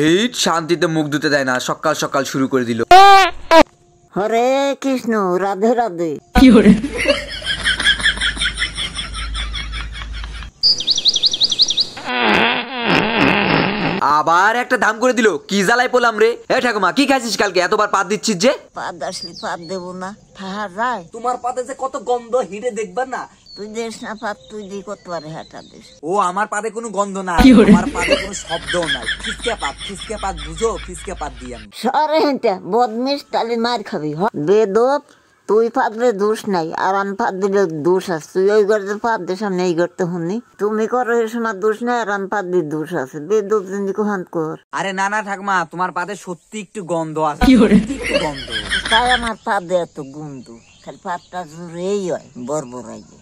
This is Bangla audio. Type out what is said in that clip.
এই শান্তিতে মুখ ধুতে দেয় না, সকাল সকাল শুরু করে দিল। হরে কৃষ্ণ, রাধে রাধে। আবার একটা ধাম করে দিল, কি জ্বালাই পড়লাম রে। এ ঠাকুমা, কি খাইছিস কালকে এতবার পাত দিচ্ছিস যে? পাত আসলে পাত দেবো না, থাহা যায়। তোমার পাতে যে কত গন্ধ, হিড়ে দেখবার না। তুই দেশ না পাত, তুই দিয়ে কত পারে হাঁটা দিস। ও আমার পাতে কোনো গন্ধ নাই, আমার পাতে কোনো শব্দও নাই। ফিসকে পাত বুঝো, ফিসকে পাত দিয়ে আমি সরে হেঁটে বদমিস, তাহলে মার খাবি। বেদব, তুই পাতলে দোষ নাই, আর আমি পাত দিলে দোষ আছে। তুই ওই গড়তে পাত দিস, আমি এই গড়তে শুনি। তুমি করো এ সময় দোষ নাই, আর আমি পাত দিয়ে দোষ আছে। বেদব জিন্দি কোহান কর। আরে না না ঠাকুমা, তোমার পাতে সত্যি একটু গন্ধ আছে, একটু গন্ধ। তাই আমার পাত দেয় এত গন্ধ, খালি পাতটা জোরেই হয় বরবরাইয়ে।